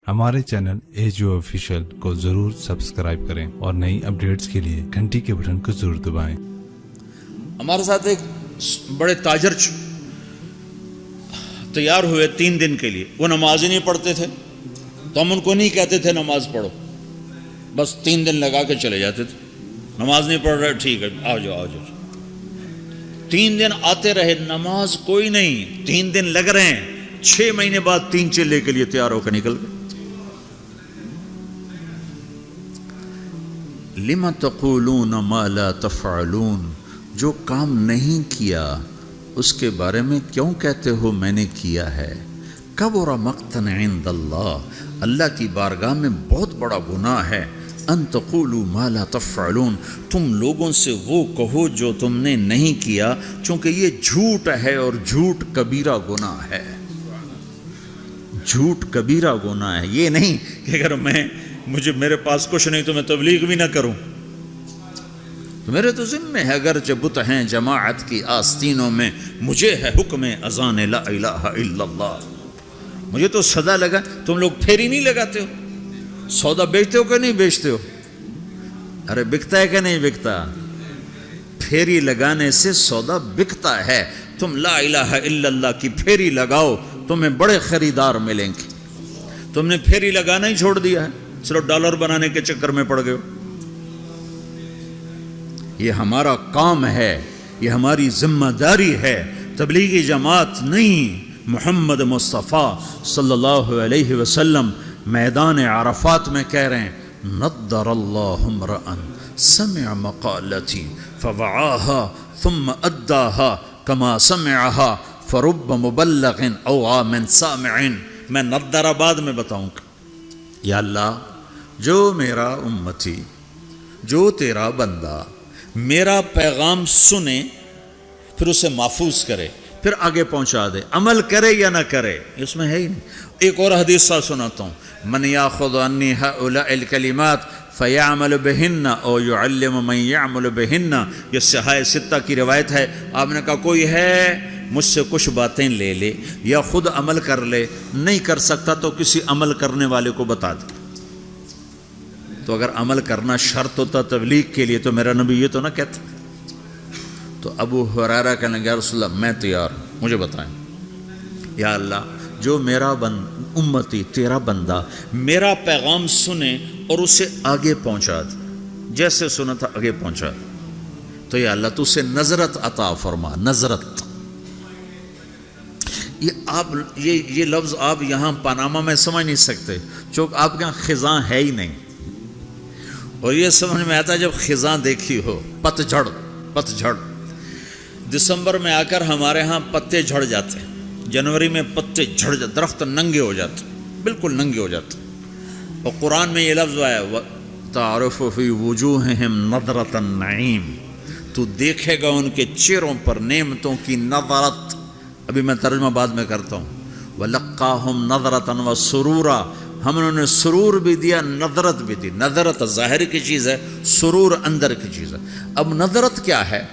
ہمارے channel AGO official کو ضرور سبسکرائب کریں اور نئی اپڈیٹس کے لیے گھنٹی کے بٹن کو ضرور دبائیں۔ ہمارے ساتھ ایک بڑے تاجر تیار ہوئے 3 دن کے لیے، وہ نماز ہی نہیں پڑھتے تھے، تو ہم ان کو نہیں کہتے تھے نماز پڑھو، بس 3 دن لگا کے چلے جاتے تھے۔ نماز نہیں پڑھ رہے، ٹھیک ہے آ جاؤ 3 دن آتے رہے، نماز کوئی نہیں، 3 دن لگ رہے ہیں، 6 مہینے بعد 3 چلے کے لیے تیار ہو کر نکل گئے۔ لِمَ تَقُولُونَ مَا لَا تَفْعَلُونَ، جو کام نہیں کیا اس کے بارے میں کیوں کہتے ہو میں نے کیا ہے۔ کَبُرَ مَقْتًا عِندَ اللَّهِ، اللہ کی بارگاہ میں بہت بڑا گناہ ہے۔ أَن تَقُولُوا مَا لَا تَفْعَلُونَ، تم لوگوں سے وہ کہو جو تم نے نہیں کیا، چونکہ یہ جھوٹ ہے اور جھوٹ کبیرہ گناہ ہے۔ جھوٹ کبیرہ گناہ ہے، یہ نہیں کہ اگر میرے پاس کچھ نہیں تو میں تبلیغ بھی نہ کروں، تو میرے تو ذمہ ہے، اگرچہ بت ہیں جماعت کی آستینوں میں، مجھے ہے حکم اذان لا الہ الا اللہ۔ مجھے تو صدا لگا، تم لوگ پھیری نہیں لگاتے ہو، سودا بیچتے ہو کہ نہیں بیچتے ہو؟ ارے بکتا ہے کہ نہیں بکتا؟ پھیری لگانے سے سودا بکتا ہے۔ تم لا الہ الا اللہ کی پھیری لگاؤ، تمہیں بڑے خریدار ملیں گے۔ تم نے پھیری لگانا ہی چھوڑ دیا ہے، صرف ڈالر بنانے کے چکر میں پڑ گئے ہو۔ یہ ہمارا کام ہے، یہ ہماری ذمہ داری ہے۔ تبلیغی جماعت نہیں، محمد مصطفیٰ صلی اللہ علیہ وسلم میدان عرفات میں کہہ رہے ہیں، نضر اللہ امرأ سمع مقالتی فوعاها ثم اداها كما سمعها فرب مبلغ اوعى من سامع۔ میں نضر آباد میں بتاؤں گا، یا اللہ جو میرا امتی، جو تیرا بندہ میرا پیغام سنے، پھر اسے محفوظ کرے، پھر آگے پہنچا دے، عمل کرے یا نہ کرے، اس میں ہے ہی نہیں۔ ایک اور حدیث ساتھ سناتا ہوں، من یاخذ عنی هؤلاء الکلمات فیعمل بہن او یعلم من یعمل بہن، یہ صحاح ستہ کی روایت ہے۔ آپ نے کہا کوئی ہے مجھ سے کچھ باتیں لے لے یا خود عمل کر لے، نہیں کر سکتا تو کسی عمل کرنے والے کو بتا دے۔ تو اگر عمل کرنا شرط ہوتا تبلیغ کے لیے تو میرا نبی یہ تو نہ کہتا۔ تو ابو ہریرہ کہنے لگے یا رسول اللہ میں تیار ہوں، مجھے بتائیں۔ یا اللہ جو میرا امتی تیرا بندہ میرا پیغام سنے اور اسے آگے پہنچا دے، جیسے سنا تھا آگے پہنچا دے، تو یا اللہ تو اسے نظرت عطا فرما۔ نظرت، یہ لفظ آپ یہاں پاناما میں سمجھ نہیں سکتے، چونکہ آپ کے یہاں خزاں ہے ہی نہیں، اور یہ سمجھ میں آتا ہے جب خزاں دیکھی ہو۔ پتجھڑ دسمبر میں آ کر ہمارے ہاں پتے جھڑ جاتے ہیں، جنوری میں پتے جھڑ جاتے، درخت ننگے ہو جاتے، بالکل ننگے ہو جاتے۔ اور قرآن میں یہ لفظ آیا تعرف فی وجوہہم نظرۃ النعیم، تو دیکھے گا ان کے چہروں پر نعمتوں کی نظرت۔ ابھی میں ترجمہ بعد میں کرتا ہوں۔ وَلَقَّاهُمْ نَظْرَةً وَسُرُورًا، ہم انہوں نے سرور بھی دیا، نظرت بھی دی۔ نظرت ظاہر کی چیز ہے، سرور اندر کی چیز ہے۔ اب نظرت کیا ہے؟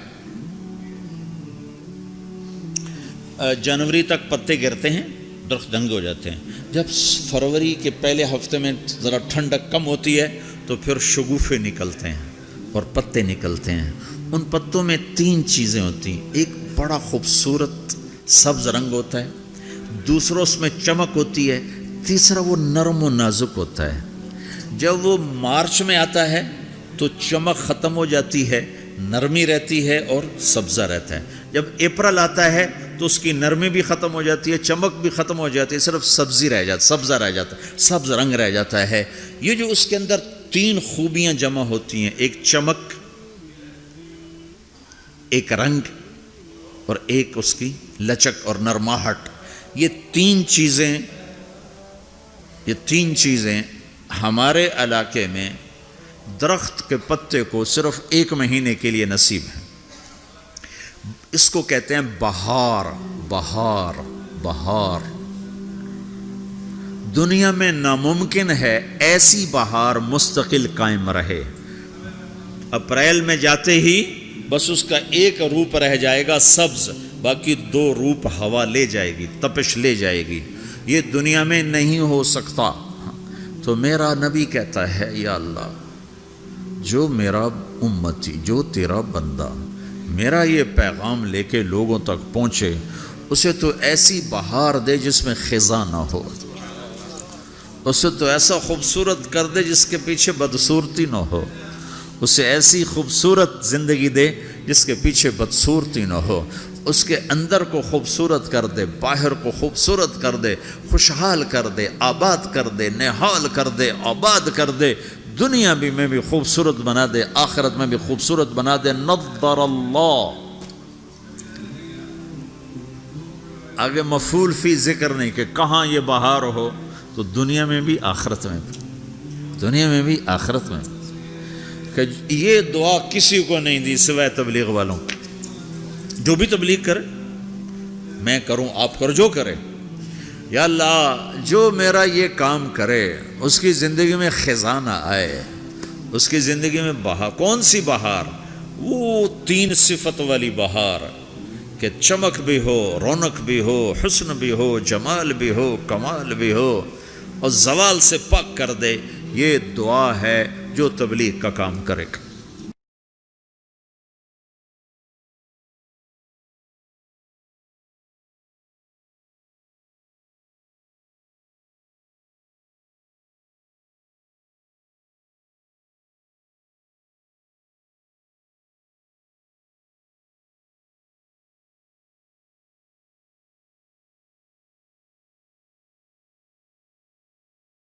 جنوری تک پتے گرتے ہیں، درخت ننگے ہو جاتے ہیں۔ جب فروری کے پہلے ہفتے میں ذرا ٹھنڈک کم ہوتی ہے تو پھر شگوفے نکلتے ہیں اور پتے نکلتے ہیں۔ ان پتوں میں 3 چیزیں ہوتی ہیں، ایک بڑا خوبصورت سبز رنگ ہوتا ہے، دوسرا اس میں چمک ہوتی ہے، تیسرا وہ نرم و نازک ہوتا ہے۔ جب وہ مارچ میں آتا ہے تو چمک ختم ہو جاتی ہے، نرمی رہتی ہے اور سبزہ رہتا ہے۔ جب اپریل آتا ہے تو اس کی نرمی بھی ختم ہو جاتی ہے، چمک بھی ختم ہو جاتی ہے، صرف سبزہ رہ جاتا ہے، سبز رنگ رہ جاتا ہے۔ یہ جو اس کے اندر 3 خوبیاں جمع ہوتی ہیں، ایک چمک، ایک رنگ اور ایک اس کی لچک اور نرماہٹ، یہ تین چیزیں ہمارے علاقے میں درخت کے پتے کو صرف 1 مہینے کے لیے نصیب ہے۔ اس کو کہتے ہیں بہار۔ دنیا میں ناممکن ہے ایسی بہار مستقل قائم رہے۔ اپریل میں جاتے ہی بس اس کا ایک روپ رہ جائے گا سبز، باقی 2 روپ ہوا لے جائے گی، تپش لے جائے گی۔ یہ دنیا میں نہیں ہو سکتا۔ تو میرا نبی کہتا ہے یا اللہ جو میرا امتی، جو تیرا بندہ میرا یہ پیغام لے کے لوگوں تک پہنچے، اسے تو ایسی بہار دے جس میں خزاں نہ ہو، اسے تو ایسا خوبصورت کر دے جس کے پیچھے بدصورتی نہ ہو، اسے ایسی خوبصورت زندگی دے جس کے پیچھے بدصورتی نہ ہو، اس کے اندر کو خوبصورت کر دے، باہر کو خوبصورت کر دے، خوشحال کر دے، آباد کر دے، نہال کر دے، آباد کر دے، دنیا میں بھی خوبصورت بنا دے، آخرت میں بھی خوبصورت بنا دے۔ نظر اللہ، آگے مفعول فی ذکر نہیں کہ کہاں یہ بہار ہو، تو دنیا میں بھی آخرت میں بھی، دنیا میں بھی آخرت میں بھی۔ کہ یہ دعا کسی کو نہیں دی سوائے تبلیغ والوں، جو بھی تبلیغ کرے، میں کروں آپ کرو جو کرے، یا اللہ جو میرا یہ کام کرے اس کی زندگی میں خزاں نہ آئے، اس کی زندگی میں بہار۔ کون سی بہار؟ وہ 3 صفت والی بہار کہ چمک بھی ہو، رونق بھی ہو، حسن بھی ہو، جمال بھی ہو، کمال بھی ہو، اور زوال سے پاک کر دے۔ یہ دعا ہے جو تبلیغ کا کام کرے گا۔